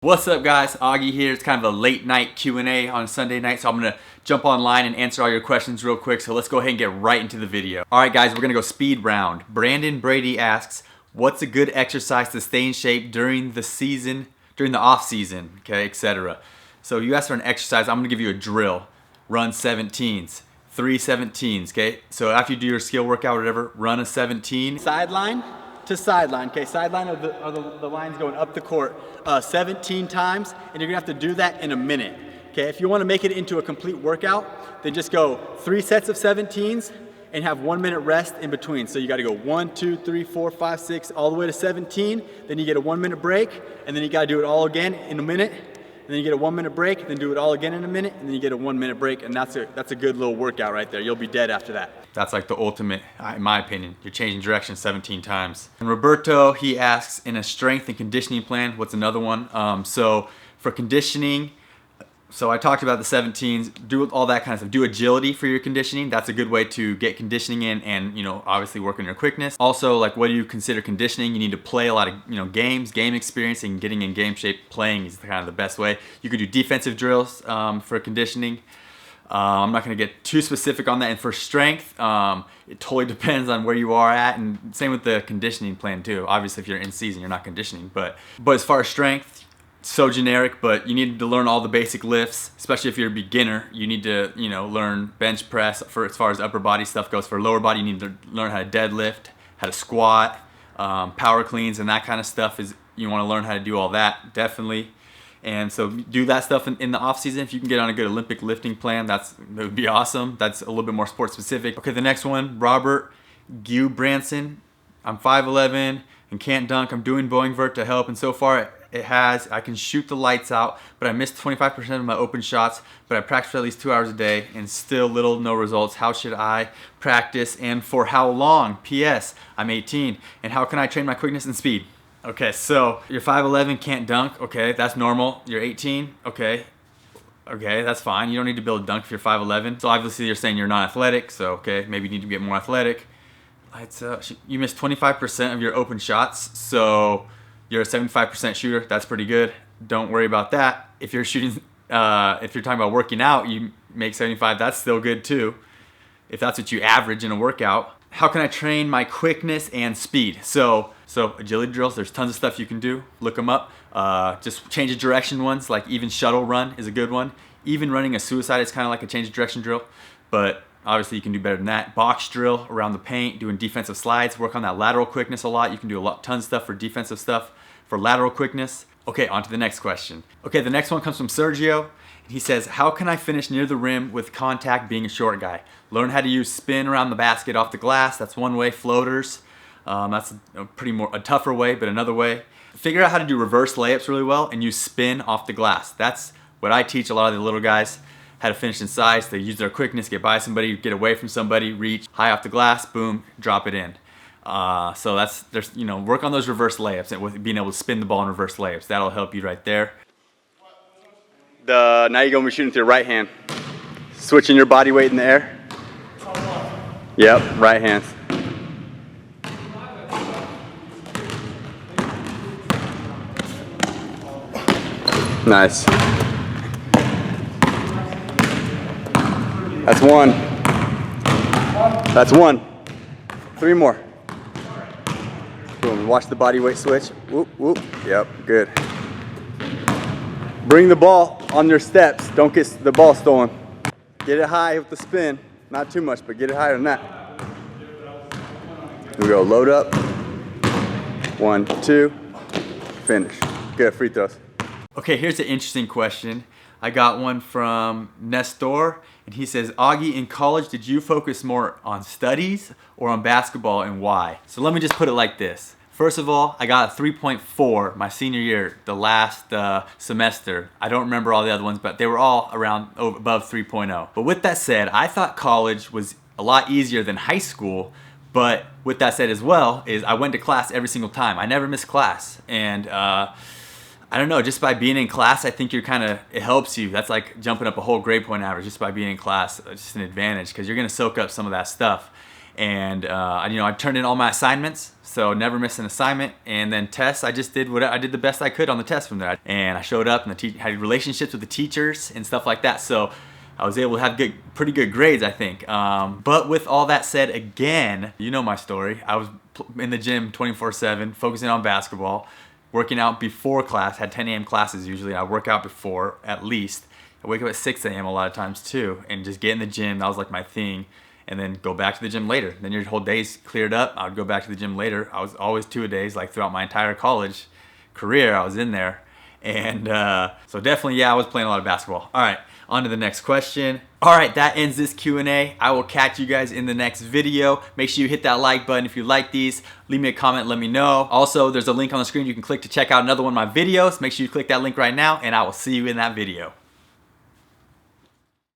What's up guys, Augie here. It's kind of a late night Q&A on Sunday night, so I'm gonna jump online and answer all your questions real quick. So let's go ahead and get right into the video. All right guys, we're gonna go speed round. Brandon Brady asks, what's a good exercise to stay in shape during the season, during the off season, okay, etc. So you asked for an exercise, I'm gonna give you a drill. Run 17s, 3 17s, okay? So after you do your skill workout or whatever, run a 17. Sideline to sideline, okay? Sideline are the lines going up the court 17 times, and you're gonna have to do that in a minute, okay? If you wanna make it into a complete workout, then just go 3 sets of 17s and have 1 minute rest in between. So you gotta go 1, 2, 3, 4, 5, 6, all the way to 17, then you get a 1 minute break, and then you gotta do it all again in a minute, and then you get a 1 minute break, then do it all again in a minute, and then you get a 1 minute break, and that's a good little workout right there. You'll be dead after that. That's like the ultimate, in my opinion. You're changing direction 17 times. And Roberto, he asks, in a strength and conditioning plan, what's another one? So for conditioning, so I talked about the 17s, do all that kind of stuff. Do agility for your conditioning. That's a good way to get conditioning in and, you know, obviously work on your quickness. Also, like, what do you consider conditioning? You need to play a lot of, you know, games, game experience, and getting in game shape. Playing is kind of the best way. You could do defensive drills for conditioning. I'm not going to get too specific on that. And for strength, it totally depends on where you are at, and same with the conditioning plan too. Obviously, if you're in season, you're not conditioning. But as far as strength, so generic, but you need to learn all the basic lifts, especially if you're a beginner. You need to, you know, learn bench press for as far as upper body stuff goes. For lower body, you need to learn how to deadlift, how to squat, power cleans, and that kind of stuff. You want to learn how to do all that, definitely. And so do that stuff in the off season. If you can get on a good Olympic lifting plan, that would be awesome. That's a little bit more sport specific. Okay, the next one, Robert Branson. I'm 5'11" and can't dunk. I'm doing Boeing vert to help, and so far I can shoot the lights out, but I missed 25% of my open shots, but I practice for at least 2 hours a day and still no results. How should I practice and for how long? P.S. I'm 18, and how can I train my quickness and speed? Okay, so you're 5'11", can't dunk. Okay, that's normal. You're 18. Okay, that's fine. You don't need to build a dunk if you're 5'11". So obviously you're saying you're not athletic, so okay, maybe you need to get more athletic. You missed 25% of your open shots, so you're a 75% shooter. That's pretty good. Don't worry about that. If you're shooting, if you're talking about working out, you make 75. That's still good too, if that's what you average in a workout. How can I train my quickness and speed? So agility drills, there's tons of stuff you can do. Look them up. Just change of direction ones, like even shuttle run is a good one. Even running a suicide is kind of like a change of direction drill, but obviously you can do better than that. Box drill around the paint, doing defensive slides, work on that lateral quickness a lot. You can do tons of stuff for defensive stuff, for lateral quickness. Okay, on to the next question. Okay, the next one comes from Sergio. He says, how can I finish near the rim with contact being a short guy? Learn how to use spin around the basket off the glass. That's one way. Floaters. That's a tougher way, but another way. Figure out how to do reverse layups really well and use spin off the glass. That's what I teach a lot of the little guys, how to finish in size. They use their quickness, get by somebody, get away from somebody, reach high off the glass, boom, drop it in. So work on those reverse layups and with being able to spin the ball in reverse layups. That'll help you right there. Now you're going to be shooting with your right hand. Switching your body weight in the air. Yep, right hand. Nice. That's one. That's one. 3 more. Boom. Watch the body weight switch. Whoop, whoop. Yep, good. Bring the ball on your steps. Don't get the ball stolen. Get it high with the spin. Not too much, but get it higher than that. Here we go. Load up. 1, 2. Finish. Good. Free throws. Okay, here's an interesting question. I got one from Nestor, and he says, Augie, in college, did you focus more on studies or on basketball, and why? So let me just put it like this. First of all, I got a 3.4 my senior year, the last semester. I don't remember all the other ones, but they were all around above 3.0. But with that said, I thought college was a lot easier than high school. But with that said as well, is I went to class every single time. I never missed class. And I don't know, just by being in class, I think it helps you. That's like jumping up a whole grade point average just by being in class. It's just an advantage because you're going to soak up some of that stuff. And I turned in all my assignments, so never missed an assignment. And then tests, I just did I did the best I could on the test from there. And I showed up and had relationships with the teachers and stuff like that. So I was able to have pretty good grades, I think. But with all that said, again, you know my story. I was in the gym 24/7, focusing on basketball, working out before class. Had 10 a.m. classes usually. I work out before at least. I wake up at 6 a.m. a lot of times too, and just get in the gym. That was like my thing. And then go back to the gym later. Then your whole day's cleared up. I would go back to the gym later. I was always 2-a-days, like throughout my entire college career, I was in there. And so definitely, yeah, I was playing a lot of basketball. All right, on to the next question. All right, that ends this Q&A. I will catch you guys in the next video. Make sure you hit that like button if you like these. Leave me a comment, let me know. Also, there's a link on the screen you can click to check out another one of my videos. Make sure you click that link right now, and I will see you in that video.